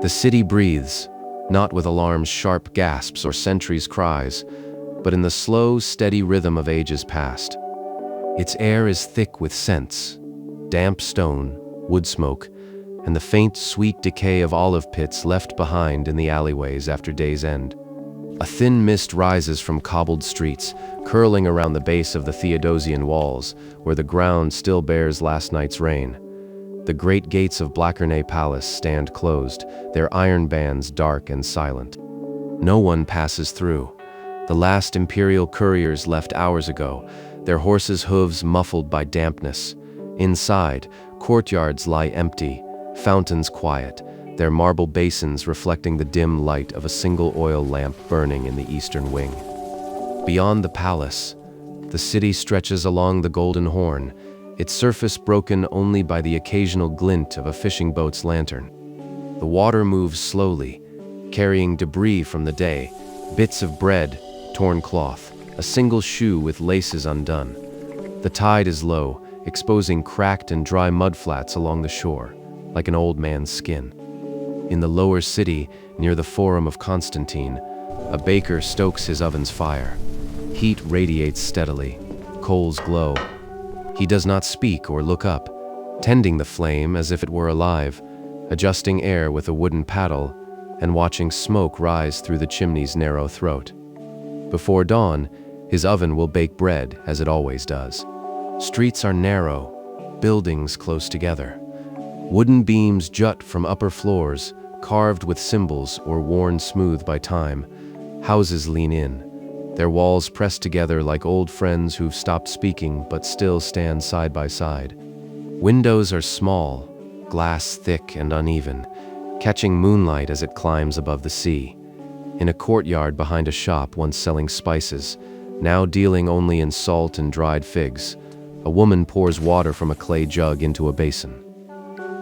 The city breathes, not with alarm's sharp gasps or sentries' cries, but in the slow, steady rhythm of ages past. Its air is thick with scents, damp stone, wood smoke, and the faint, sweet decay of olive pits left behind in the alleyways after day's end. A thin mist rises from cobbled streets, curling around the base of the Theodosian Walls, where the ground still bears last night's rain. The great gates of Blackernay Palace stand closed, their iron bands dark and silent. No one passes through. The last imperial couriers left hours ago, their horses' hooves muffled by dampness. Inside, courtyards lie empty, fountains quiet, their marble basins reflecting the dim light of a single oil lamp burning in the eastern wing. Beyond the palace, the city stretches along the Golden Horn, its surface broken only by the occasional glint of a fishing boat's lantern. The water moves slowly, carrying debris from the day, bits of bread, torn cloth, a single shoe with laces undone. The tide is low, exposing cracked and dry mudflats along the shore, like an old man's skin. In the lower city, near the Forum of Constantine, a baker stokes his oven's fire. Heat radiates steadily, coals glow. He does not speak or look up, tending the flame as if it were alive, adjusting air with a wooden paddle, and watching smoke rise through the chimney's narrow throat. Before dawn, his oven will bake bread as it always does. Streets are narrow, buildings close together. Wooden beams jut from upper floors, carved with symbols or worn smooth by time. Houses lean in, their walls pressed together like old friends who've stopped speaking but still stand side by side. Windows are small, glass thick and uneven, catching moonlight as it climbs above the sea. In a courtyard behind a shop once selling spices, now dealing only in salt and dried figs, a woman pours water from a clay jug into a basin.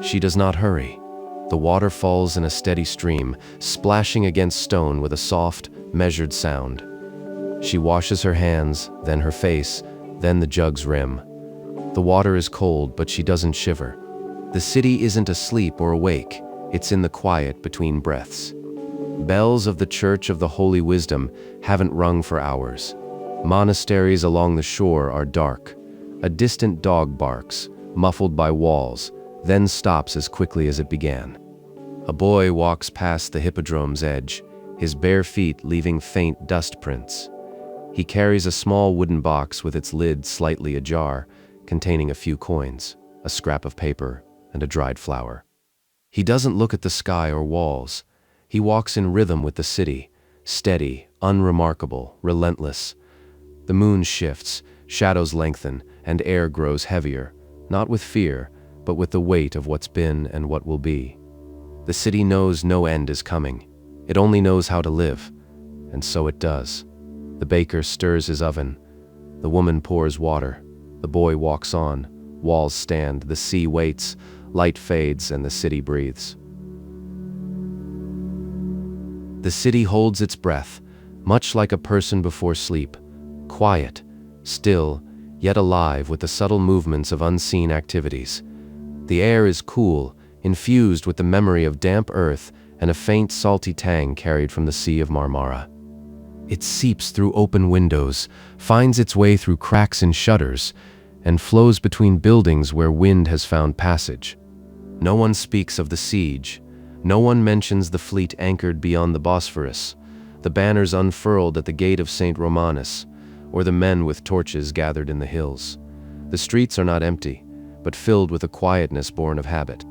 She does not hurry. The water falls in a steady stream, splashing against stone with a soft, measured sound. She washes her hands, then her face, then the jug's rim. The water is cold, but she doesn't shiver. The city isn't asleep or awake, it's in the quiet between breaths. Bells of the Church of the Holy Wisdom haven't rung for hours. Monasteries along the shore are dark. A distant dog barks, muffled by walls, then stops as quickly as it began. A boy walks past the hippodrome's edge, his bare feet leaving faint dust prints. He carries a small wooden box with its lid slightly ajar, containing a few coins, a scrap of paper, and a dried flower. He doesn't look at the sky or walls. He walks in rhythm with the city, steady, unremarkable, relentless. The moon shifts, shadows lengthen, and air grows heavier, not with fear, but with the weight of what's been and what will be. The city knows no end is coming. It only knows how to live, and so it does. The baker stirs his oven. The woman pours water. The boy walks on. Walls stand, the sea waits, light fades, and the city breathes. The city holds its breath, much like a person before sleep, quiet, still, yet alive with the subtle movements of unseen activities. The air is cool, infused with the memory of damp earth and a faint salty tang carried from the Sea of Marmara. It seeps through open windows, finds its way through cracks in shutters, and flows between buildings where wind has found passage. No one speaks of the siege. No one mentions the fleet anchored beyond the Bosphorus, the banners unfurled at the gate of St. Romanus, or the men with torches gathered in the hills. The streets are not empty, but filled with a quietness born of habit.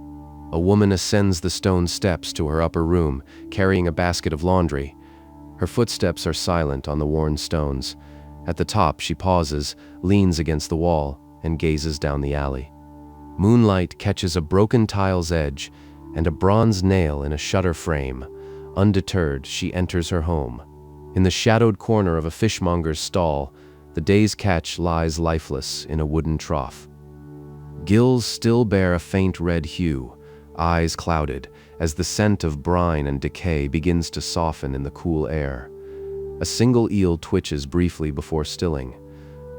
A woman ascends the stone steps to her upper room, carrying a basket of laundry. Her footsteps are silent on the worn stones. At the top, she pauses, leans against the wall, and gazes down the alley. Moonlight catches a broken tile's edge and a bronze nail in a shutter frame. Undeterred, she enters her home. In the shadowed corner of a fishmonger's stall, the day's catch lies lifeless in a wooden trough. Gills still bear a faint red hue, eyes clouded, as the scent of brine and decay begins to soften in the cool air. A single eel twitches briefly before stilling.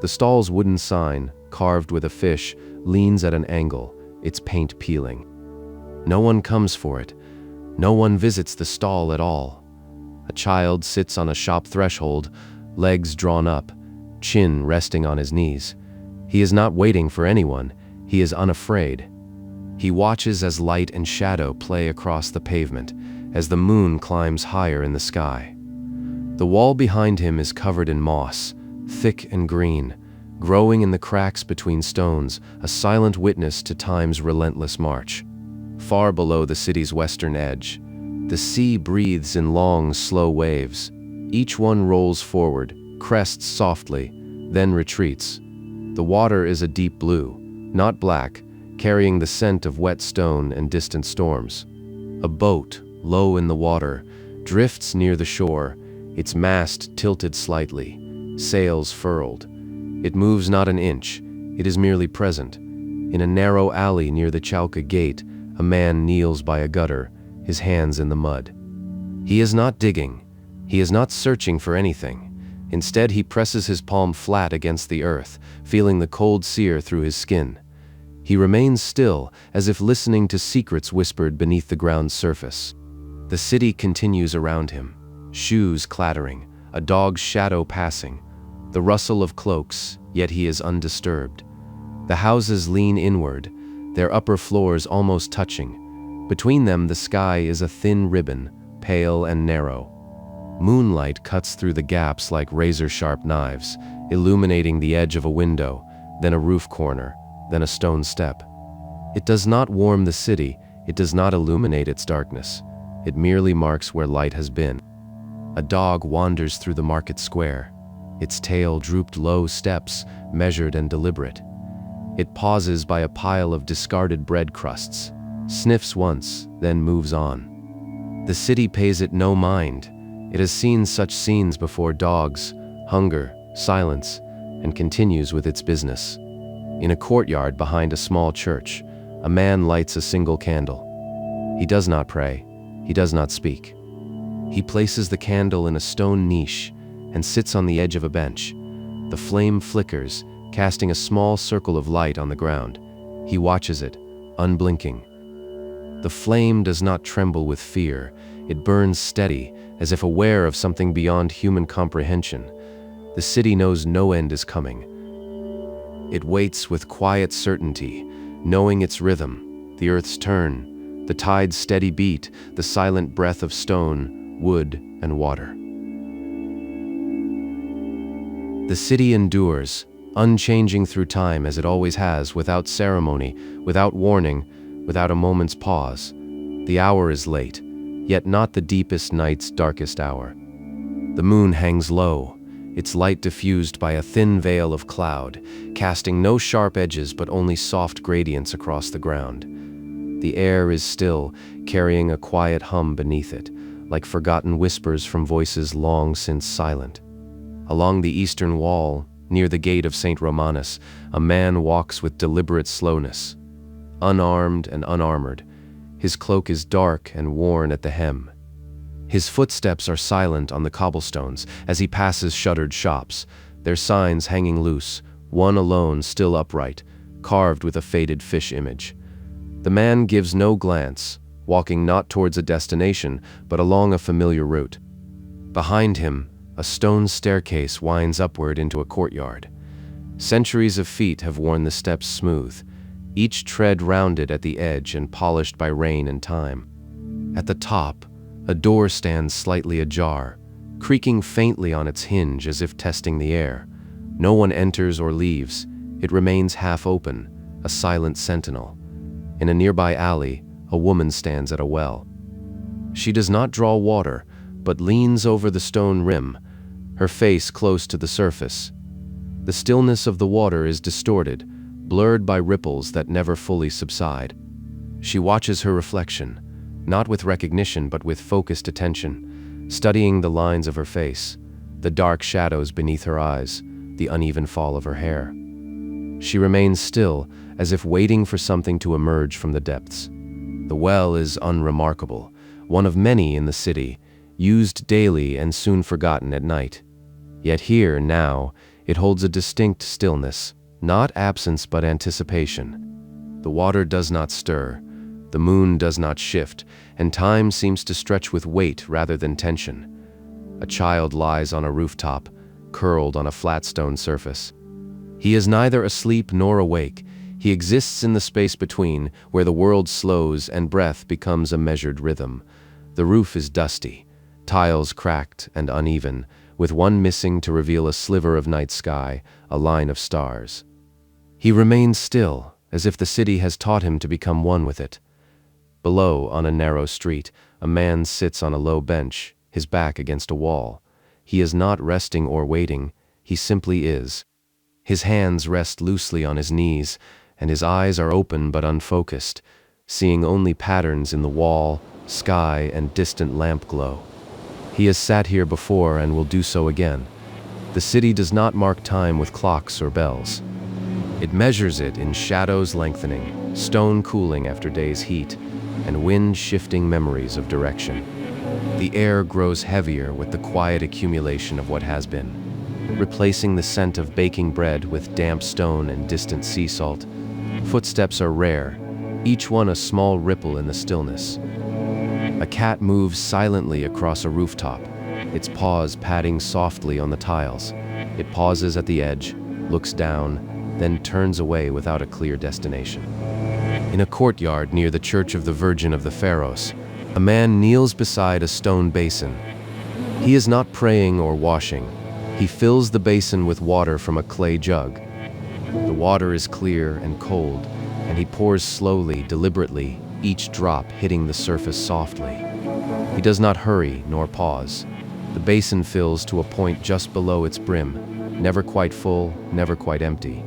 The stall's wooden sign, carved with a fish, leans at an angle, its paint peeling. No one comes for it. No one visits the stall at all. A child sits on a shop threshold, legs drawn up, chin resting on his knees. He is not waiting for anyone. He is unafraid. He watches as light and shadow play across the pavement, as the moon climbs higher in the sky. The wall behind him is covered in moss, thick and green, growing in the cracks between stones, a silent witness to time's relentless march. Far below the city's western edge, the sea breathes in long, slow waves. Each one rolls forward, crests softly, then retreats. The water is a deep blue, not black, carrying the scent of wet stone and distant storms. A boat, low in the water, drifts near the shore, its mast tilted slightly, sails furled. It moves not an inch, it is merely present. In a narrow alley near the Chalca gate, a man kneels by a gutter, his hands in the mud. He is not digging, he is not searching for anything. Instead, he presses his palm flat against the earth, feeling the cold sear through his skin. He remains still, as if listening to secrets whispered beneath the ground's surface. The city continues around him, shoes clattering, a dog's shadow passing, the rustle of cloaks, yet he is undisturbed. The houses lean inward, their upper floors almost touching. Between them, the sky is a thin ribbon, pale and narrow. Moonlight cuts through the gaps like razor-sharp knives, illuminating the edge of a window, then a roof corner, then a stone step. It does not warm the city, it does not illuminate its darkness. It merely marks where light has been. A dog wanders through the market square. Its tail drooped low steps, measured and deliberate. It pauses by a pile of discarded bread crusts, sniffs once, then moves on. The city pays it no mind. It has seen such scenes before: dogs, hunger, silence, and continues with its business. In a courtyard behind a small church, a man lights a single candle. He does not pray. He does not speak. He places the candle in a stone niche and sits on the edge of a bench. The flame flickers, casting a small circle of light on the ground. He watches it, unblinking. The flame does not tremble with fear. It burns steady, as if aware of something beyond human comprehension. The city knows no end is coming. It waits with quiet certainty, knowing its rhythm, the earth's turn, the tide's steady beat, the silent breath of stone, wood, and water. The city endures, unchanging through time as it always has, without ceremony, without warning, without a moment's pause. The hour is late, yet not the deepest night's darkest hour. The moon hangs low, its light diffused by a thin veil of cloud, casting no sharp edges but only soft gradients across the ground. The air is still, carrying a quiet hum beneath it, like forgotten whispers from voices long since silent. Along the eastern wall, near the gate of St. Romanus, a man walks with deliberate slowness. Unarmed and unarmored, his cloak is dark and worn at the hem. His footsteps are silent on the cobblestones as he passes shuttered shops, their signs hanging loose, one alone still upright, carved with a faded fish image. The man gives no glance, walking not towards a destination, but along a familiar route. Behind him, a stone staircase winds upward into a courtyard. Centuries of feet have worn the steps smooth, each tread rounded at the edge and polished by rain and time. At the top, a door stands slightly ajar, creaking faintly on its hinge as if testing the air. No one enters or leaves. It remains half open, a silent sentinel. In a nearby alley, a woman stands at a well. She does not draw water, but leans over the stone rim, her face close to the surface. The stillness of the water is distorted, blurred by ripples that never fully subside. She watches her reflection, not with recognition but with focused attention, studying the lines of her face, the dark shadows beneath her eyes, the uneven fall of her hair. She remains still, as if waiting for something to emerge from the depths. The well is unremarkable, one of many in the city, used daily and soon forgotten at night. Yet here, now, it holds a distinct stillness, not absence but anticipation. The water does not stir, The moon does not shift, and time seems to stretch with weight rather than tension. A child lies on a rooftop, curled on a flat stone surface. He is neither asleep nor awake. He exists in the space between, where the world slows and breath becomes a measured rhythm. The roof is dusty, tiles cracked and uneven, with one missing to reveal a sliver of night sky, a line of stars. He remains still, as if the city has taught him to become one with it. Below, on a narrow street, a man sits on a low bench, his back against a wall. He is not resting or waiting, he simply is. His hands rest loosely on his knees, and his eyes are open but unfocused, seeing only patterns in the wall, sky, and distant lamp glow. He has sat here before and will do so again. The city does not mark time with clocks or bells. It measures it in shadows lengthening, stone cooling after days' heat, and wind shifting memories of direction. The air grows heavier with the quiet accumulation of what has been, replacing the scent of baking bread with damp stone and distant sea salt. Footsteps are rare, each one a small ripple in the stillness. A cat moves silently across a rooftop, its paws padding softly on the tiles. It pauses at the edge, looks down, then turns away without a clear destination. In a courtyard near the Church of the Virgin of the Pharos, a man kneels beside a stone basin. He is not praying or washing. He fills the basin with water from a clay jug. The water is clear and cold, and he pours slowly, deliberately, each drop hitting the surface softly. He does not hurry nor pause. The basin fills to a point just below its brim, never quite full, never quite empty.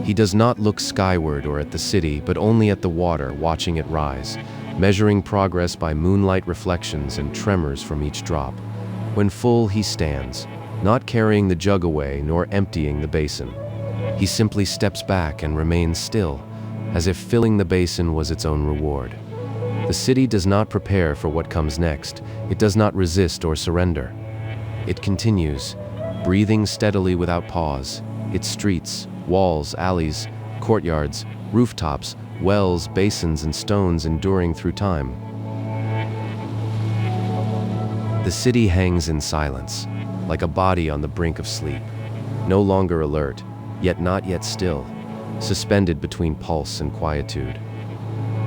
He does not look skyward or at the city, but only at the water, watching it rise, measuring progress by moonlight reflections and tremors from each drop. When full, he stands, not carrying the jug away nor emptying the basin. He simply steps back and remains still, as if filling the basin was its own reward. The city does not prepare for what comes next. It does not resist or surrender. It continues, breathing steadily without pause. Its streets, walls, alleys, courtyards, rooftops, wells, basins, and stones enduring through time. The city hangs in silence, like a body on the brink of sleep, no longer alert, yet not yet still, suspended between pulse and quietude.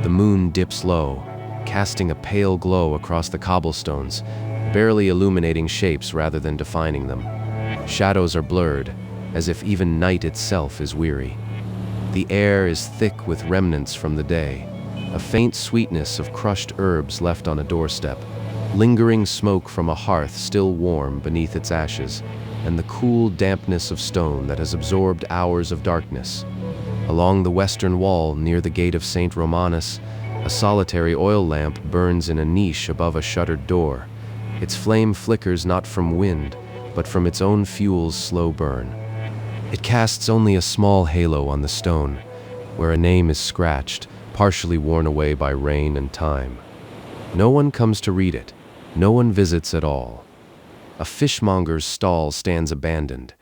The moon dips low, casting a pale glow across the cobblestones, barely illuminating shapes rather than defining them. Shadows are blurred, as if even night itself is weary. The air is thick with remnants from the day, a faint sweetness of crushed herbs left on a doorstep, lingering smoke from a hearth still warm beneath its ashes, and the cool dampness of stone that has absorbed hours of darkness. Along the western wall, near the gate of St. Romanus, a solitary oil lamp burns in a niche above a shuttered door. Its flame flickers not from wind, but from its own fuel's slow burn. It casts only a small halo on the stone, where a name is scratched, partially worn away by rain and time. No one comes to read it. No one visits at all. A fishmonger's stall stands abandoned,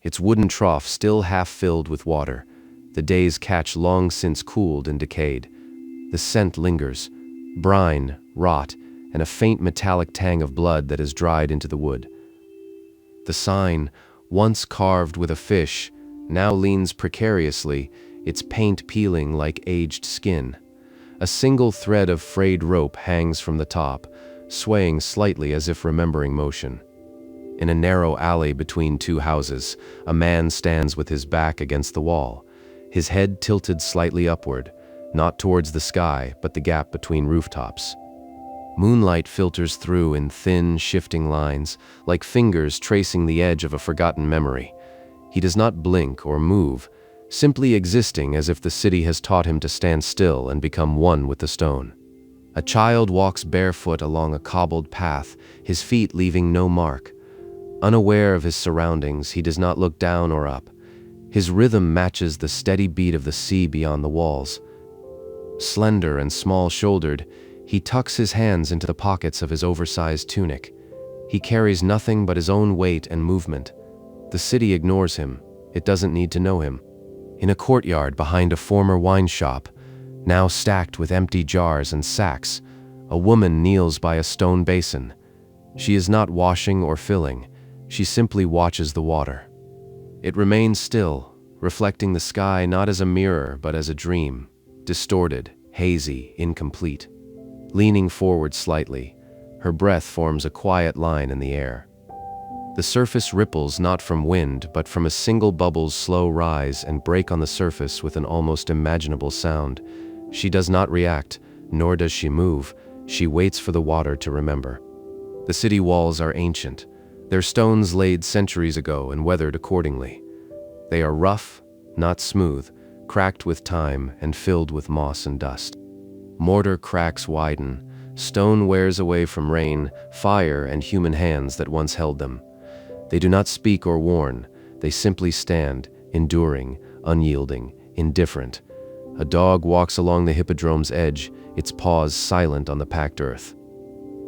its wooden trough still half filled with water. The day's catch long since cooled and decayed. The scent lingers, brine, rot, and a faint metallic tang of blood that has dried into the wood. The sign, once carved with a fish, now leans precariously, its paint peeling like aged skin. A single thread of frayed rope hangs from the top, swaying slightly as if remembering motion. In a narrow alley between two houses, a man stands with his back against the wall, his head tilted slightly upward, not towards the sky, but the gap between rooftops. Moonlight filters through in thin, shifting lines, like fingers tracing the edge of a forgotten memory. He does not blink or move, simply existing as if the city has taught him to stand still and become one with the stone. A child walks barefoot along a cobbled path, his feet leaving no mark. Unaware of his surroundings, he does not look down or up. His rhythm matches the steady beat of the sea beyond the walls. Slender and small-shouldered, he tucks his hands into the pockets of his oversized tunic. He carries nothing but his own weight and movement. The city ignores him. It doesn't need to know him. In a courtyard behind a former wine shop, Now stacked with empty jars and sacks, a woman kneels by a stone basin. She is not washing or filling, she simply watches the water. It remains still, reflecting the sky not as a mirror but as a dream, distorted, hazy, incomplete. Leaning forward slightly, her breath forms a quiet line in the air. The surface ripples not from wind but from a single bubble's slow rise and break on the surface with an almost imaginable sound. She does not react, nor does she move, she waits for the water to remember. The city walls are ancient, their stones laid centuries ago and weathered accordingly. They are rough, not smooth, cracked with time and filled with moss and dust. Mortar cracks widen, stone wears away from rain, fire, and human hands that once held them. They do not speak or warn, they simply stand, enduring, unyielding, indifferent. A dog walks along the hippodrome's edge, its paws silent on the packed earth.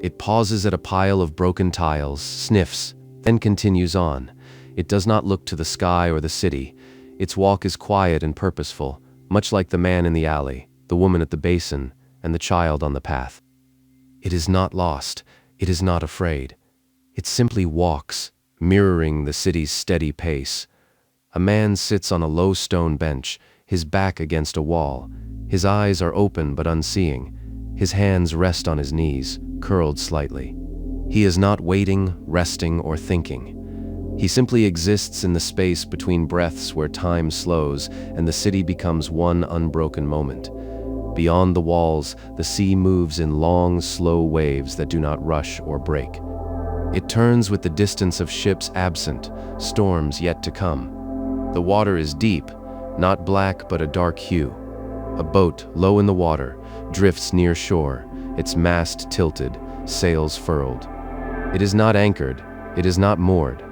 It pauses at a pile of broken tiles, sniffs, then continues on. It does not look to the sky or the city. Its walk is quiet and purposeful, much like the man in the alley, the woman at the basin, and the child on the path. It is not lost, it is not afraid. It simply walks, mirroring the city's steady pace. A man sits on a low stone bench, his back against a wall. His eyes are open but unseeing. His hands rest on his knees, curled slightly. He is not waiting, resting, or thinking. He simply exists in the space between breaths where time slows and the city becomes one unbroken moment. Beyond the walls, the sea moves in long, slow waves that do not rush or break. It turns with the distance of ships absent, storms yet to come. The water is deep, not black but a dark hue. A boat, low in the water, drifts near shore, its mast tilted, sails furled. It is not anchored, it is not moored.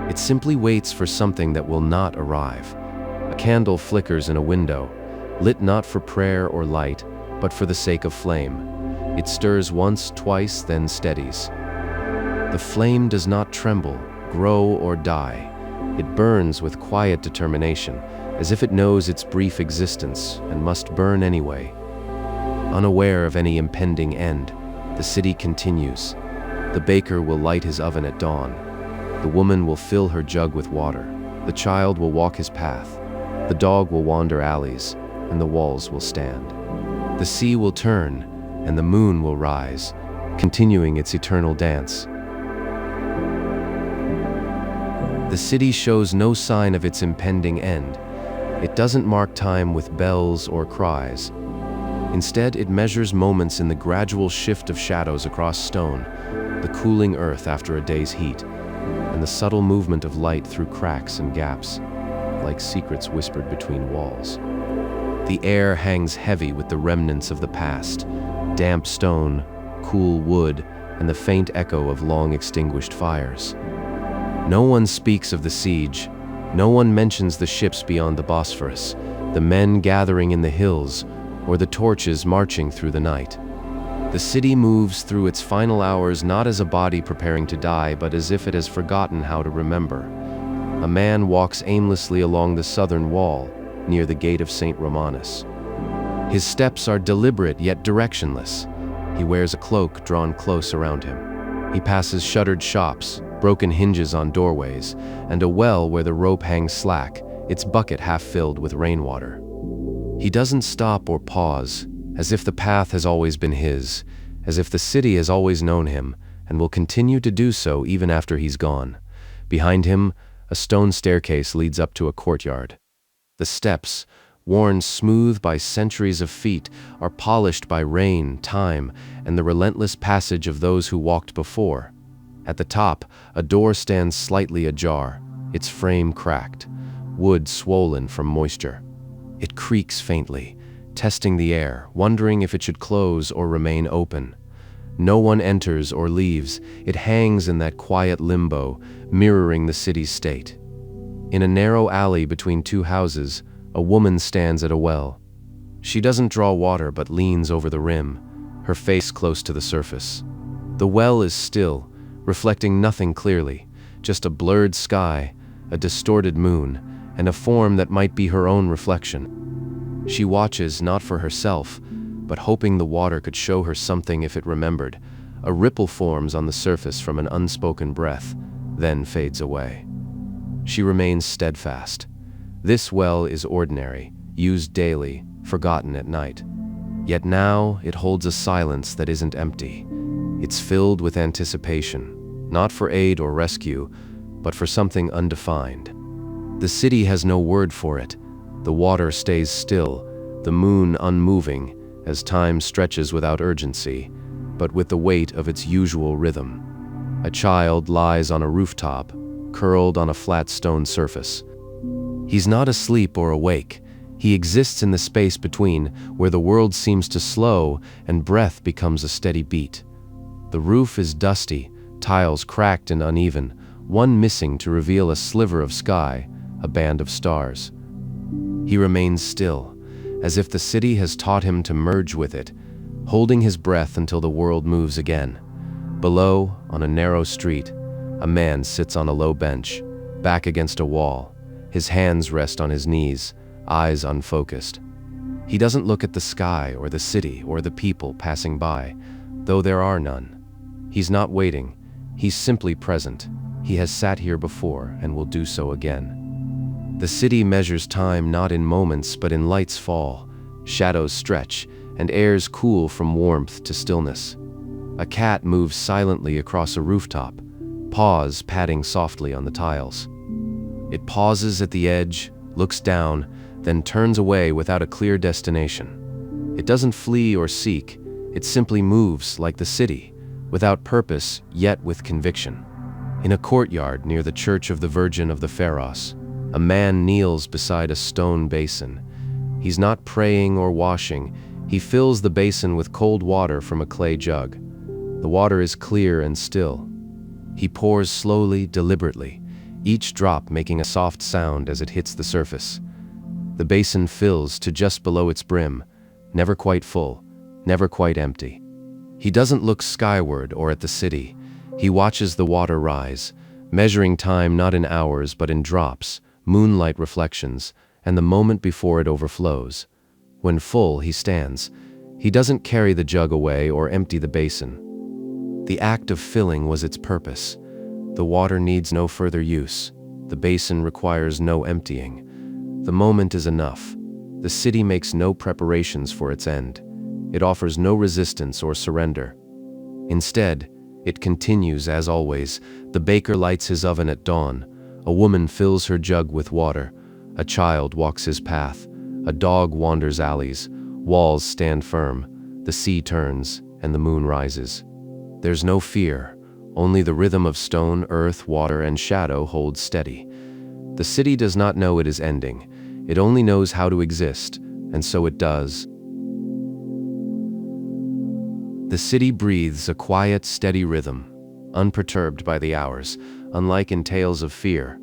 It simply waits for something that will not arrive. A candle flickers in a window, lit not for prayer or light, but for the sake of flame. It stirs once, twice, then steadies. The flame does not tremble, grow, or die. It burns with quiet determination, as if it knows its brief existence and must burn anyway. Unaware of any impending end, the city continues. The baker will light his oven at dawn. The woman will fill her jug with water. The child will walk his path. The dog will wander alleys, and the walls will stand. The sea will turn, and the moon will rise, continuing its eternal dance. The city shows no sign of its impending end. It doesn't mark time with bells or cries. Instead, it measures moments in the gradual shift of shadows across stone, the cooling earth after a day's heat, and the subtle movement of light through cracks and gaps, like secrets whispered between walls. The air hangs heavy with the remnants of the past, damp stone, cool wood, and the faint echo of long-extinguished fires. No one speaks of the siege. No one mentions the ships beyond the Bosphorus, the men gathering in the hills, or the torches marching through the night. The city moves through its final hours not as a body preparing to die, but as if it has forgotten how to remember. A man walks aimlessly along the southern wall, near the gate of St. Romanus. His steps are deliberate yet directionless. He wears a cloak drawn close around him. He passes shuttered shops, broken hinges on doorways, and a well where the rope hangs slack, its bucket half filled with rainwater. He doesn't stop or pause, as if the path has always been his, as if the city has always known him, and will continue to do so even after he's gone. Behind him, a stone staircase leads up to a courtyard. The steps, worn smooth by centuries of feet, are polished by rain, time, and the relentless passage of those who walked before. At the top, a door stands slightly ajar, its frame cracked, wood swollen from moisture. It creaks faintly, testing the air, wondering if it should close or remain open. No one enters or leaves. It hangs in that quiet limbo, mirroring the city's state. In a narrow alley between two houses, a woman stands at a well. She doesn't draw water but leans over the rim, her face close to the surface. The well is still, reflecting nothing clearly, just a blurred sky, a distorted moon, and a form that might be her own reflection. She watches not for herself, but hoping the water could show her something if it remembered. A ripple forms on the surface from an unspoken breath, then fades away. She remains steadfast. This well is ordinary, used daily, forgotten at night. Yet now it holds a silence that isn't empty. It's filled with anticipation, not for aid or rescue, but for something undefined. The city has no word for it. The water stays still, the moon unmoving, as time stretches without urgency, but with the weight of its usual rhythm. A child lies on a rooftop, curled on a flat stone surface. He's not asleep or awake. He exists in the space between, where the world seems to slow and breath becomes a steady beat. The roof is dusty, tiles cracked and uneven, one missing to reveal a sliver of sky, a band of stars. He remains still, as if the city has taught him to merge with it, holding his breath until the world moves again. Below, on a narrow street, a man sits on a low bench, back against a wall. His hands rest on his knees, eyes unfocused. He doesn't look at the sky or the city or the people passing by, though there are none. He's not waiting, he's simply present. He has sat here before and will do so again. The city measures time not in moments but in lights fall, shadows stretch, and airs cool from warmth to stillness. A cat moves silently across a rooftop, paws padding softly on the tiles. It pauses at the edge, looks down, then turns away without a clear destination. It doesn't flee or seek, it simply moves like the city, without purpose yet with conviction. In a courtyard near the Church of the Virgin of the Pharos, a man kneels beside a stone basin. He's not praying or washing, he fills the basin with cold water from a clay jug. The water is clear and still. He pours slowly, deliberately, each drop making a soft sound as it hits the surface. The basin fills to just below its brim, never quite full, never quite empty. He doesn't look skyward or at the city. He watches the water rise, measuring time not in hours but in drops, moonlight reflections, and the moment before it overflows. When full, he stands. He doesn't carry the jug away or empty the basin. The act of filling was its purpose. The water needs no further use. The basin requires no emptying. The moment is enough. The city makes no preparations for its end. It offers no resistance or surrender. Instead, it continues as always. The baker lights his oven at dawn. A woman fills her jug with water. A child walks his path. A dog wanders alleys. Walls stand firm. The sea turns, and the moon rises. There's no fear. Only the rhythm of stone, earth, water, and shadow holds steady. The city does not know it is ending. It only knows how to exist, and so it does. The city breathes a quiet, steady rhythm, unperturbed by the hours, unlike in tales of fear.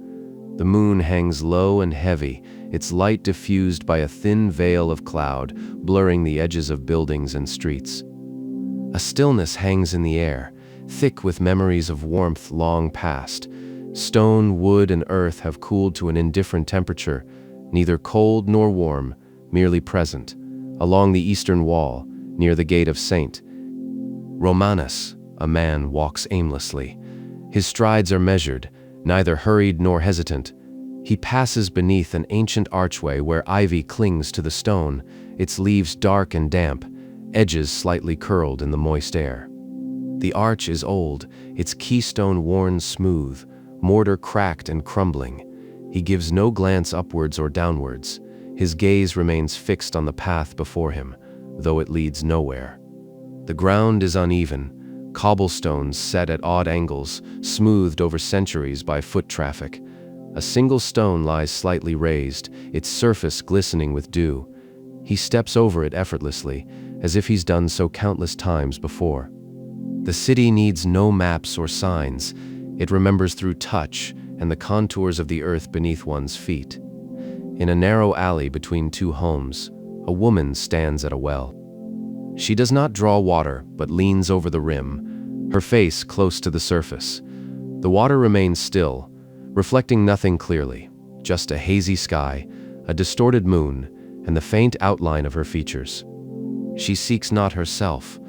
The moon hangs low and heavy, its light diffused by a thin veil of cloud, blurring the edges of buildings and streets. A stillness hangs in the air, thick with memories of warmth long past. Stone, wood, and earth have cooled to an indifferent temperature, neither cold nor warm, merely present. Along the eastern wall, near the gate of St. Romanus, a man walks aimlessly. His strides are measured, neither hurried nor hesitant. He passes beneath an ancient archway where ivy clings to the stone, its leaves dark and damp, edges slightly curled in the moist air. The arch is old, its keystone worn smooth, mortar cracked and crumbling. He gives no glance upwards or downwards. His gaze remains fixed on the path before him, though it leads nowhere. The ground is uneven, cobblestones set at odd angles, smoothed over centuries by foot traffic. A single stone lies slightly raised, its surface glistening with dew. He steps over it effortlessly, as if he's done so countless times before. The city needs no maps or signs. It remembers through touch and the contours of the earth beneath one's feet. In a narrow alley between two homes, a woman stands at a well. She does not draw water, but leans over the rim, her face close to the surface. The water remains still, reflecting nothing clearly, just a hazy sky, a distorted moon, and the faint outline of her features. She seeks not herself,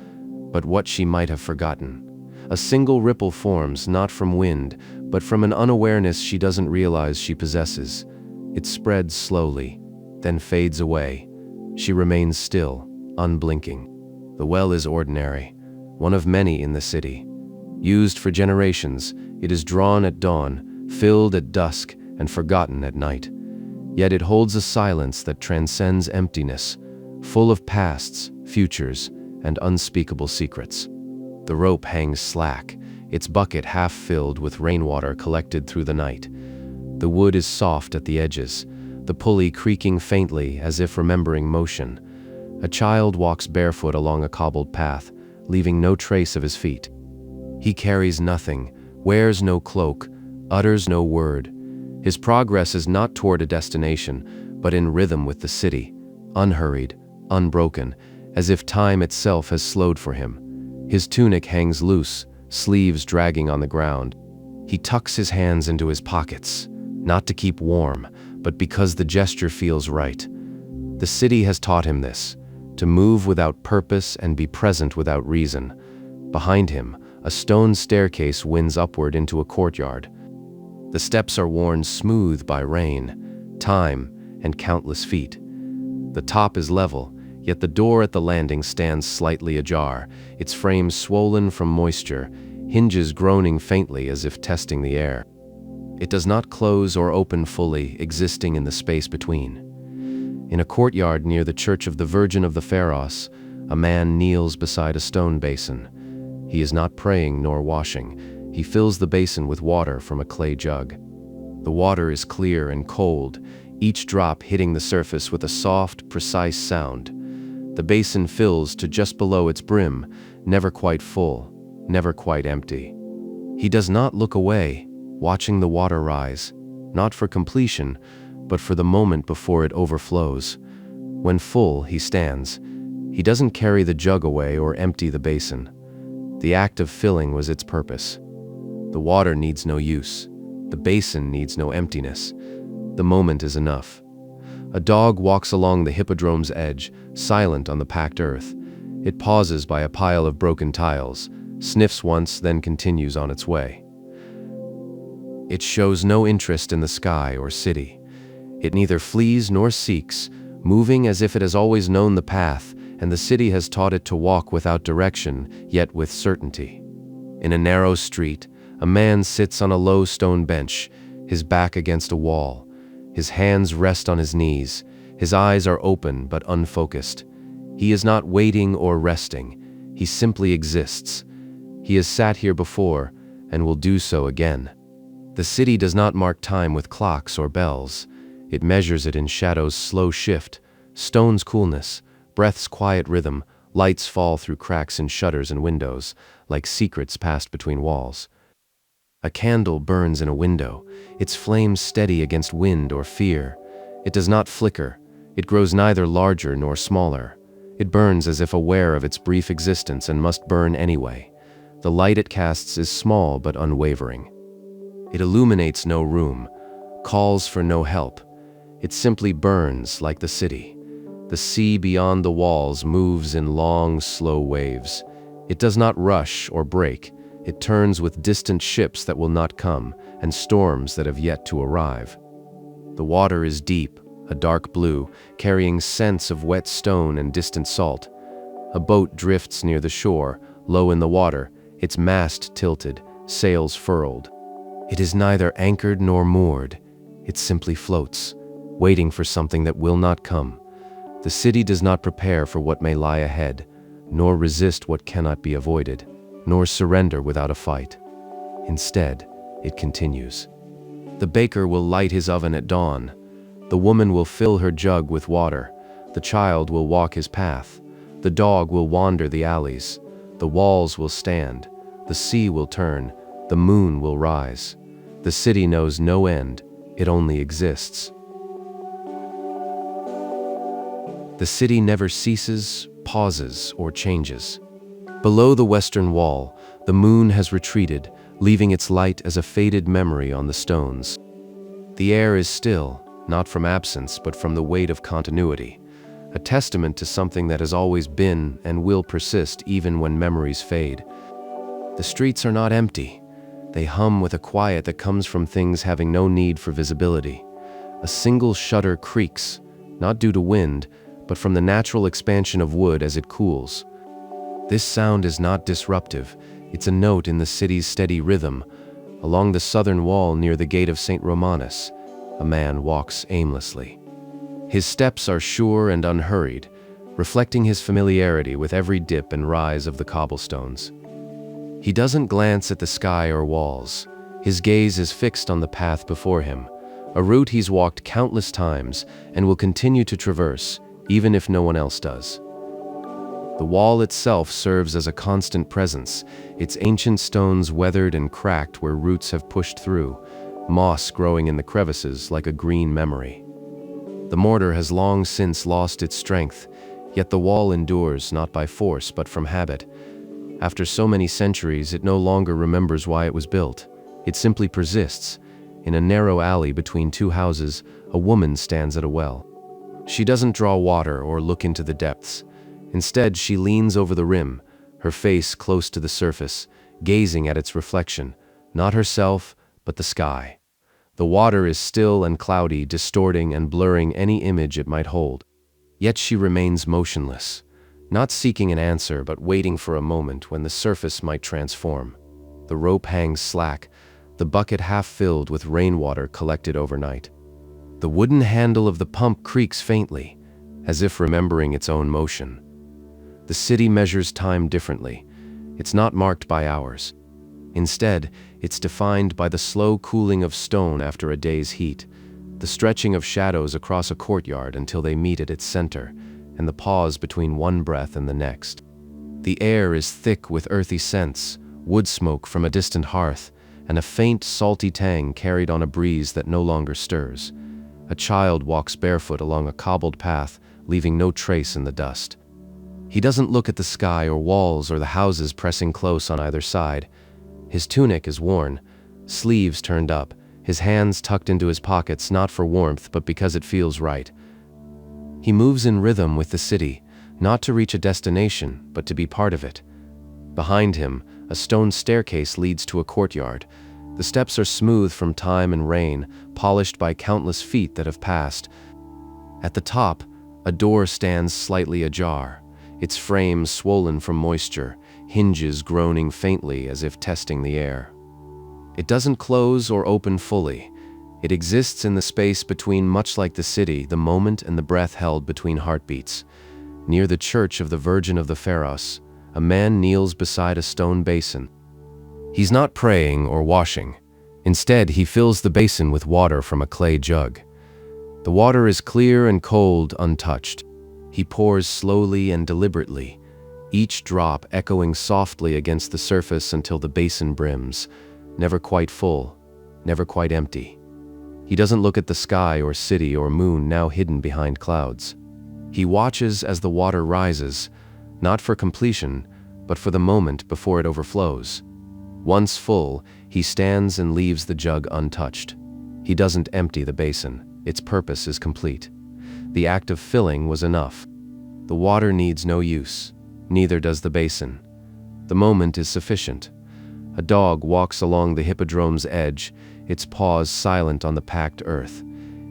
but what she might have forgotten. A single ripple forms not from wind, but from an unawareness she doesn't realize she possesses. It spreads slowly, then fades away. She remains still, unblinking. The well is ordinary, one of many in the city. Used for generations, it is drawn at dawn, filled at dusk, and forgotten at night. Yet it holds a silence that transcends emptiness, full of pasts, futures, and unspeakable secrets. The rope hangs slack, its bucket half filled with rainwater collected through the night. The wood is soft at the edges, the pulley creaking faintly as if remembering motion. A child walks barefoot along a cobbled path, leaving no trace of his feet. He carries nothing, wears no cloak, utters no word. His progress is not toward a destination, but in rhythm with the city, unhurried, unbroken, as if time itself has slowed for him. His tunic hangs loose, sleeves dragging on the ground. He tucks his hands into his pockets, not to keep warm, but because the gesture feels right. The city has taught him this, to move without purpose and be present without reason. Behind him, a stone staircase winds upward into a courtyard. The steps are worn smooth by rain, time, and countless feet. The top is level, yet the door at the landing stands slightly ajar, its frame swollen from moisture, hinges groaning faintly as if testing the air. It does not close or open fully, existing in the space between. In a courtyard near the Church of the Virgin of the Pharos, a man kneels beside a stone basin. He is not praying nor washing. He fills the basin with water from a clay jug. The water is clear and cold, each drop hitting the surface with a soft, precise sound. The basin fills to just below its brim, never quite full, never quite empty. He does not look away, watching the water rise, not for completion, but for the moment before it overflows. When full, he stands. He doesn't carry the jug away or empty the basin. The act of filling was its purpose. The water needs no use. The basin needs no emptiness. The moment is enough. A dog walks along the hippodrome's edge, silent on the packed earth. It pauses by a pile of broken tiles, sniffs once, then continues on its way. It shows no interest in the sky or city. It neither flees nor seeks, moving as if it has always known the path, and the city has taught it to walk without direction, yet with certainty. In a narrow street, a man sits on a low stone bench, his back against a wall. His hands rest on his knees. His eyes are open but unfocused. He is not waiting or resting. He simply exists. He has sat here before and will do so again. The city does not mark time with clocks or bells. It measures it in shadow's slow shift, stone's coolness, breath's quiet rhythm. Lights fall through cracks in shutters and windows, like secrets passed between walls. A candle burns in a window, its flame steady against wind or fear. It does not flicker. It grows neither larger nor smaller. It burns as if aware of its brief existence and must burn anyway. The light it casts is small but unwavering. It illuminates no room, calls for no help. It simply burns like the city. The sea beyond the walls moves in long, slow waves. It does not rush or break. It turns with distant ships that will not come, and storms that have yet to arrive. The water is deep, a dark blue, carrying scents of wet stone and distant salt. A boat drifts near the shore, low in the water, its mast tilted, sails furled. It is neither anchored nor moored. It simply floats, waiting for something that will not come. The city does not prepare for what may lie ahead, nor resist what cannot be avoided, nor surrender without a fight. Instead, it continues. The baker will light his oven at dawn. The woman will fill her jug with water. The child will walk his path. The dog will wander the alleys. The walls will stand. The sea will turn. The moon will rise. The city knows no end. It only exists. The city never ceases, pauses, or changes. Below the western wall, the moon has retreated, leaving its light as a faded memory on the stones. The air is still, not from absence but from the weight of continuity. a testament to something that has always been and will persist even when memories fade. The streets are not empty. They hum with a quiet that comes from things having no need for visibility. A single shutter creaks, not due to wind, but from the natural expansion of wood as it cools. This sound is not disruptive. It's a note in the city's steady rhythm. Along the southern wall near the gate of St. Romanus, a man walks aimlessly. His steps are sure and unhurried, reflecting his familiarity with every dip and rise of the cobblestones. He doesn't glance at the sky or walls. His gaze is fixed on the path before him, a route he's walked countless times and will continue to traverse, even if no one else does. The wall itself serves as a constant presence, its ancient stones weathered and cracked where roots have pushed through, moss growing in the crevices like a green memory. The mortar has long since lost its strength, yet the wall endures not by force but from habit. After so many centuries, it no longer remembers why it was built. It simply persists. In a narrow alley between two houses, a woman stands at a well. She doesn't draw water or look into the depths. Instead, she leans over the rim, her face close to the surface, gazing at its reflection, not herself, but the sky. The water is still and cloudy, distorting and blurring any image it might hold. Yet she remains motionless, not seeking an answer, but waiting for a moment when the surface might transform. The rope hangs slack, the bucket half filled with rainwater collected overnight. The wooden handle of the pump creaks faintly, as if remembering its own motion. The city measures time differently. It's not marked by hours. Instead, it's defined by the slow cooling of stone after a day's heat, the stretching of shadows across a courtyard until they meet at its center, and the pause between one breath and the next. The air is thick with earthy scents, wood smoke from a distant hearth, and a faint, salty tang carried on a breeze that no longer stirs. A child walks barefoot along a cobbled path, leaving no trace in the dust. He doesn't look at the sky or walls or the houses pressing close on either side. His tunic is worn, sleeves turned up, his hands tucked into his pockets not for warmth but because it feels right. He moves in rhythm with the city, not to reach a destination, but to be part of it. Behind him, a stone staircase leads to a courtyard. The steps are smooth from time and rain, polished by countless feet that have passed. At the top, a door stands slightly ajar, its frame swollen from moisture, hinges groaning faintly as if testing the air. It doesn't close or open fully. It exists in the space between, much like the city, the moment and the breath held between heartbeats. Near the Church of the Virgin of the Pharos, a man kneels beside a stone basin. He's not praying or washing. Instead, he fills the basin with water from a clay jug. The water is clear and cold, untouched. He pours slowly and deliberately, each drop echoing softly against the surface until the basin brims, never quite full, never quite empty. He doesn't look at the sky or city or moon now hidden behind clouds. He watches as the water rises, not for completion, but for the moment before it overflows. Once full, he stands and leaves the jug untouched. He doesn't empty the basin. Its purpose is complete. The act of filling was enough. The water needs no use. Neither does the basin. The moment is sufficient. A dog walks along the hippodrome's edge, its paws silent on the packed earth.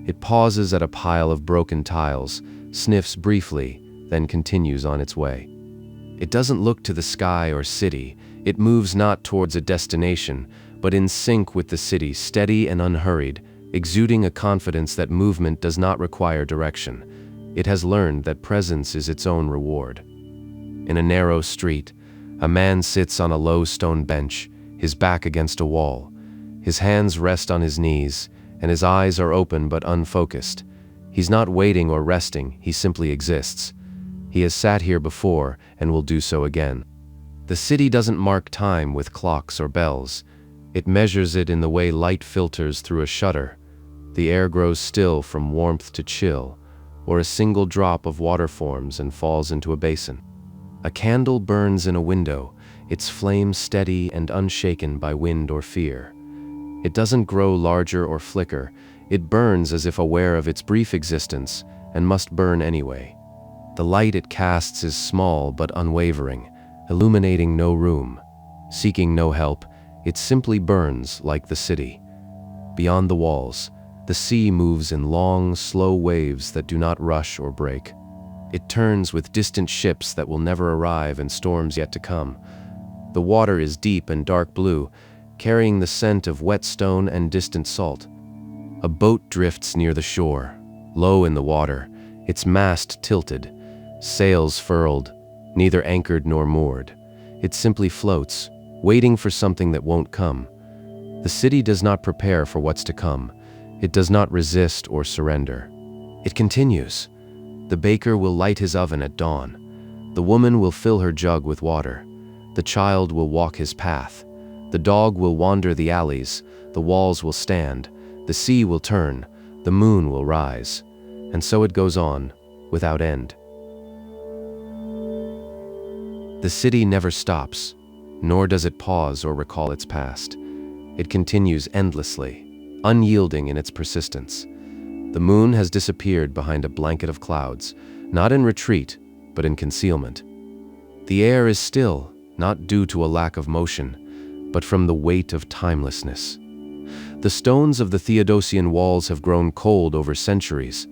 It pauses at a pile of broken tiles, sniffs briefly, then continues on its way. It doesn't look to the sky or city. It moves not towards a destination, but in sync with the city, steady and unhurried, exuding a confidence that movement does not require direction. It has learned that presence is its own reward. In a narrow street, a man sits on a low stone bench, his back against a wall. His hands rest on his knees, and his eyes are open but unfocused. He's not waiting or resting, he simply exists. He has sat here before and will do so again. The city doesn't mark time with clocks or bells. It measures it in the way light filters through a shutter. The air grows still from warmth to chill, or a single drop of water forms and falls into a basin. A candle burns in a window, its flame steady and unshaken by wind or fear. It doesn't grow larger or flicker. It burns as if aware of its brief existence and must burn anyway. The light it casts is small but unwavering, illuminating no room. Seeking no help, it simply burns like the city. Beyond the walls, the sea moves in long, slow waves that do not rush or break. It turns with distant ships that will never arrive and storms yet to come. The water is deep and dark blue, carrying the scent of wet stone and distant salt. A boat drifts near the shore, low in the water, its mast tilted, sails furled, neither anchored nor moored. It simply floats, waiting for something that won't come. The city does not prepare for what's to come. It does not resist or surrender. It continues. The baker will light his oven at dawn. The woman will fill her jug with water. The child will walk his path. The dog will wander the alleys. The walls will stand. The sea will turn. The moon will rise. And so it goes on, without end. The city never stops, nor does it pause or recall its past. It continues endlessly, unyielding in its persistence. The moon has disappeared behind a blanket of clouds, not in retreat, but in concealment. The air is still, not due to a lack of motion, but from the weight of timelessness. The stones of the Theodosian Walls have grown cold over centuries,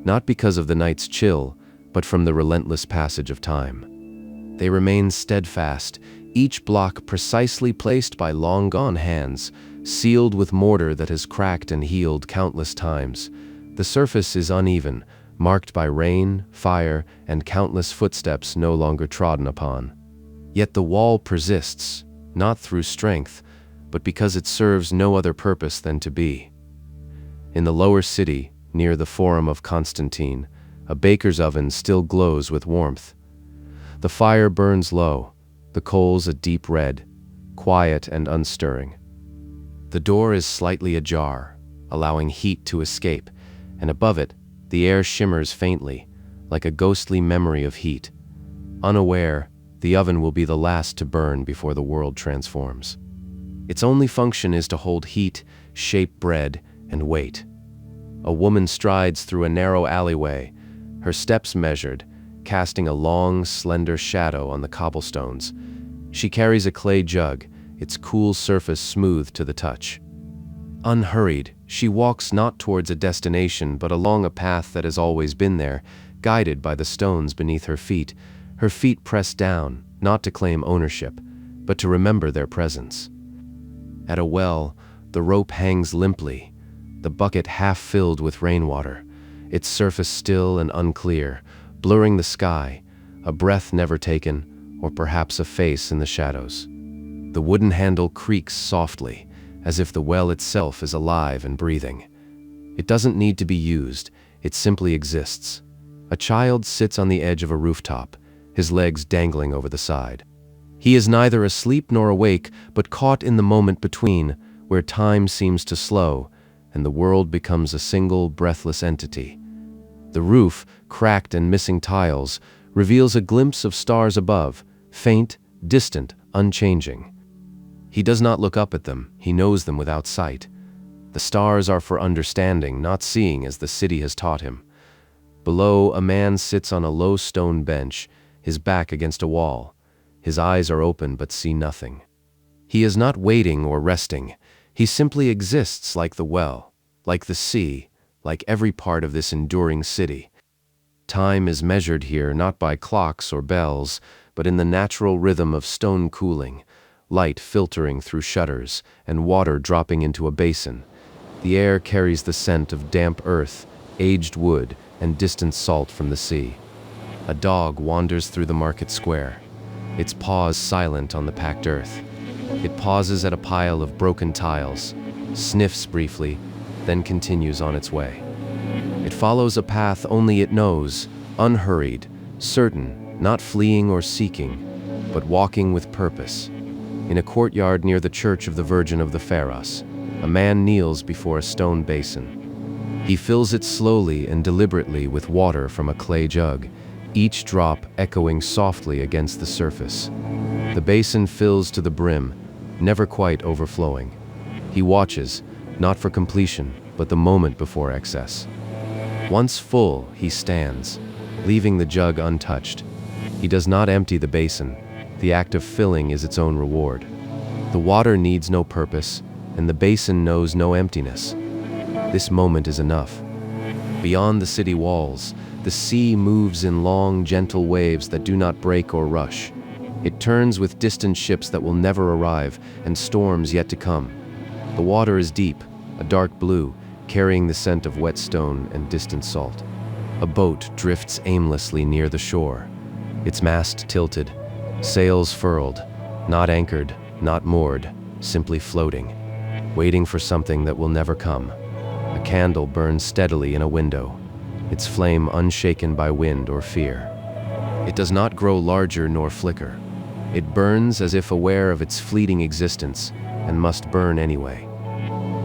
not because of the night's chill, but from the relentless passage of time. They remain steadfast, each block precisely placed by long-gone hands, sealed with mortar that has cracked and healed countless times. The surface is uneven, marked by rain, fire, and countless footsteps no longer trodden upon. Yet the wall persists, not through strength, but because it serves no other purpose than to be. In the lower city, near the Forum of Constantine, a baker's oven still glows with warmth. The fire burns low, the coals a deep red, quiet and unstirring. The door is slightly ajar, allowing heat to escape, and above it, the air shimmers faintly, like a ghostly memory of heat. Unaware, the oven will be the last to burn before the world transforms. Its only function is to hold heat, shape bread, and wait. A woman strides through a narrow alleyway, her steps measured, casting a long, slender shadow on the cobblestones. She carries a clay jug, its cool surface smooth to the touch. Unhurried, she walks not towards a destination but along a path that has always been there, guided by the stones beneath her feet pressed down, not to claim ownership, but to remember their presence. At a well, the rope hangs limply, the bucket half filled with rainwater, its surface still and unclear, blurring the sky, a breath never taken, or perhaps a face in the shadows. The wooden handle creaks softly, as if the well itself is alive and breathing. It doesn't need to be used, it simply exists. A child sits on the edge of a rooftop, his legs dangling over the side. He is neither asleep nor awake, but caught in the moment between, where time seems to slow, and the world becomes a single, breathless entity. The roof, cracked and missing tiles, reveals a glimpse of stars above, faint, distant, unchanging. He does not look up at them, he knows them without sight. The stars are for understanding, not seeing as the city has taught him. Below, a man sits on a low stone bench, his back against a wall. His eyes are open but see nothing. He is not waiting or resting, he simply exists like the well, like the sea, like every part of this enduring city. Time is measured here not by clocks or bells, but in the natural rhythm of stone cooling, light filtering through shutters, and water dropping into a basin. The air carries the scent of damp earth, aged wood, and distant salt from the sea. A dog wanders through the market square, its paws silent on the packed earth. It pauses at a pile of broken tiles, sniffs briefly, then continues on its way. It follows a path only it knows, unhurried, certain, not fleeing or seeking, but walking with purpose. In a courtyard near the Church of the Virgin of the Pharos, a man kneels before a stone basin. He fills it slowly and deliberately with water from a clay jug, each drop echoing softly against the surface. The basin fills to the brim, never quite overflowing. He watches, not for completion, but the moment before excess. Once full, he stands, leaving the jug untouched. He does not empty the basin. The act of filling is its own reward. The water needs no purpose, and the basin knows no emptiness. This moment is enough. Beyond the city walls, the sea moves in long, gentle waves that do not break or rush. It turns with distant ships that will never arrive and storms yet to come. The water is deep, a dark blue, carrying the scent of wet stone and distant salt. A boat drifts aimlessly near the shore, its mast tilted, sails furled, not anchored, not moored, simply floating, waiting for something that will never come. A candle burns steadily in a window, its flame unshaken by wind or fear. It does not grow larger nor flicker. It burns as if aware of its fleeting existence and must burn anyway.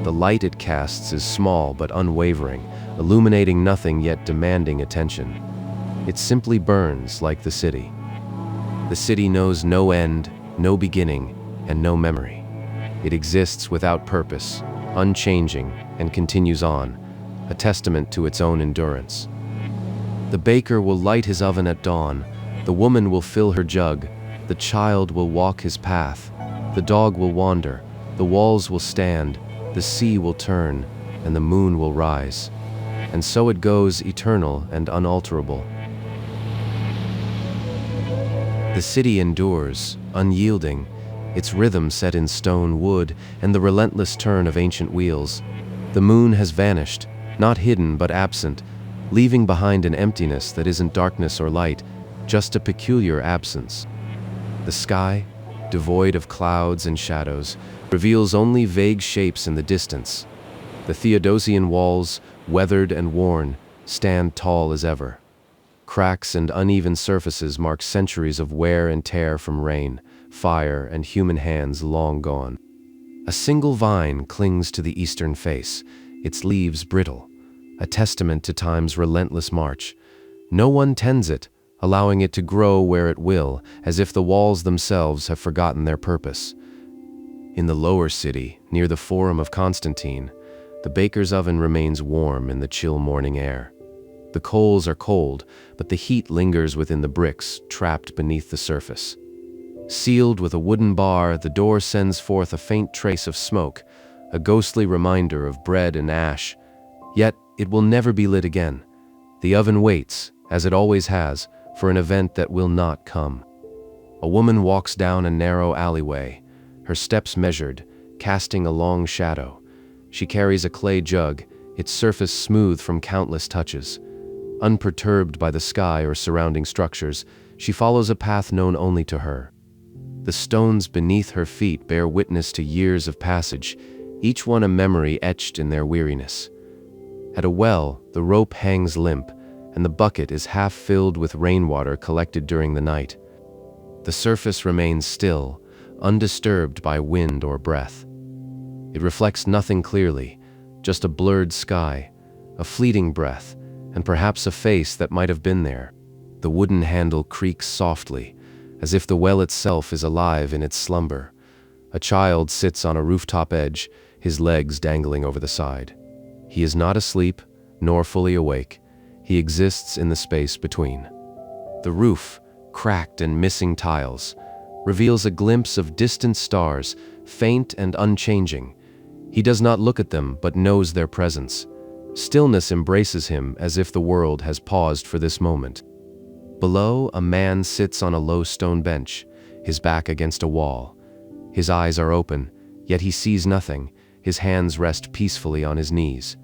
The light it casts is small but unwavering, illuminating nothing yet demanding attention. It simply burns like the city. The city knows no end, no beginning, and no memory. It exists without purpose, unchanging, and continues on, a testament to its own endurance. The baker will light his oven at dawn, the woman will fill her jug, the child will walk his path, the dog will wander, the walls will stand, the sea will turn, and the moon will rise. And so it goes, eternal and unalterable. The city endures, unyielding, its rhythm set in stone, wood, and the relentless turn of ancient wheels. The moon has vanished, not hidden but absent, leaving behind an emptiness that isn't darkness or light, just a peculiar absence. The sky, devoid of clouds and shadows, reveals only vague shapes in the distance. The Theodosian walls, weathered and worn, stand tall as ever. Cracks and uneven surfaces mark centuries of wear and tear from rain, fire, and human hands long gone. A single vine clings to the eastern face, its leaves brittle, a testament to time's relentless march. No one tends it, allowing it to grow where it will, as if the walls themselves have forgotten their purpose. In the lower city, near the Forum of Constantine, the baker's oven remains warm in the chill morning air. The coals are cold, but the heat lingers within the bricks, trapped beneath the surface. Sealed with a wooden bar, the door sends forth a faint trace of smoke, a ghostly reminder of bread and ash. Yet, it will never be lit again. The oven waits, as it always has, for an event that will not come. A woman walks down a narrow alleyway, her steps measured, casting a long shadow. She carries a clay jug, its surface smooth from countless touches. Unperturbed by the sky or surrounding structures, she follows a path known only to her. The stones beneath her feet bear witness to years of passage, each one a memory etched in their weariness. At a well, the rope hangs limp, and the bucket is half filled with rainwater collected during the night. The surface remains still, undisturbed by wind or breath. It reflects nothing clearly, just a blurred sky, a fleeting breath, and perhaps a face that might have been there. The wooden handle creaks softly, as if the well itself is alive in its slumber. A child sits on a rooftop edge, his legs dangling over the side. He is not asleep, nor fully awake. He exists in the space between. The roof, cracked and missing tiles, reveals a glimpse of distant stars, faint and unchanging. He does not look at them, but knows their presence. Stillness embraces him as if the world has paused for this moment. Below, a man sits on a low stone bench, his back against a wall. His eyes are open, yet he sees nothing. His hands rest peacefully on his knees.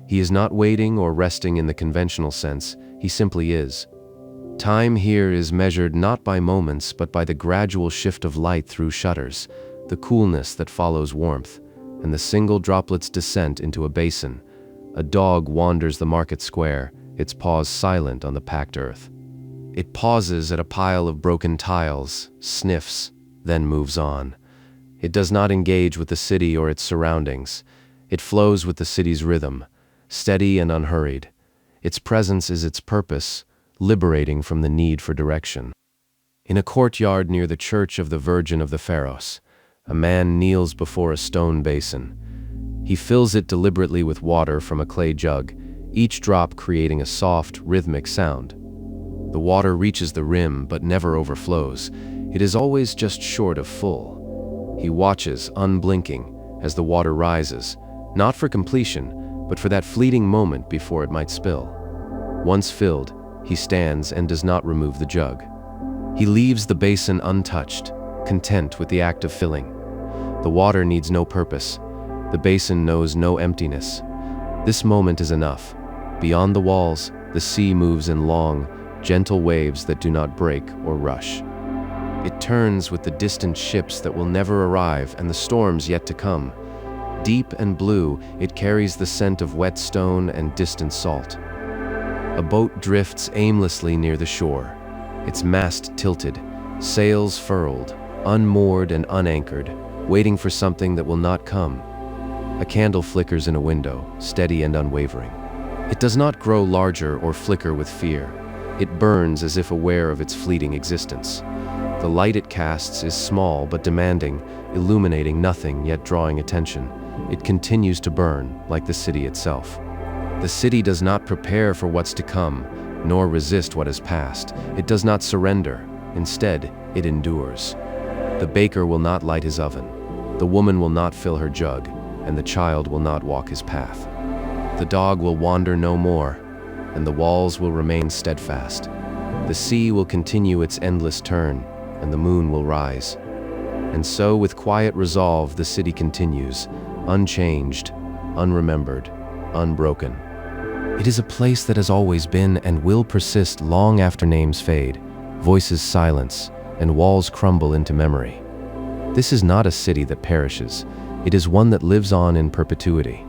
He is not waiting or resting in the conventional sense, he simply is. Time here is measured not by moments, but by the gradual shift of light through shutters, the coolness that follows warmth, and the single droplet's descent into a basin. A dog wanders the market square, its paws silent on the packed earth. It pauses at a pile of broken tiles, sniffs, then moves on. It does not engage with the city or its surroundings. It flows with the city's rhythm, steady and unhurried. Its presence is its purpose, liberating from the need for direction. In a courtyard near the Church of the Virgin of the Pharos, a man kneels before a stone basin. He fills it deliberately with water from a clay jug, each drop creating a soft, rhythmic sound. The water reaches the rim but never overflows. It is always just short of full. He watches, unblinking, as the water rises, not for completion, but for that fleeting moment before it might spill. Once filled, he stands and does not remove the jug. He leaves the basin untouched, content with the act of filling. The water needs no purpose. The basin knows no emptiness. This moment is enough. Beyond the walls, the sea moves in long, gentle waves that do not break or rush. It turns with the distant ships that will never arrive and the storms yet to come. Deep and blue, it carries the scent of wet stone and distant salt. A boat drifts aimlessly near the shore, its mast tilted, sails furled, unmoored and unanchored, waiting for something that will not come. A candle flickers in a window, steady and unwavering. It does not grow larger or flicker with fear. It burns as if aware of its fleeting existence. The light it casts is small but demanding, illuminating nothing yet drawing attention. It continues to burn, like the city itself. The city does not prepare for what's to come, nor resist what has passed. It does not surrender. Instead, it endures. The baker will not light his oven. The woman will not fill her jug, and the child will not walk his path. The dog will wander no more, and the walls will remain steadfast. The sea will continue its endless turn, and the moon will rise. And so, with quiet resolve, the city continues, unchanged, unremembered, unbroken. It is a place that has always been and will persist long after names fade, voices silence, and walls crumble into memory. This is not a city that perishes. It is one that lives on in perpetuity.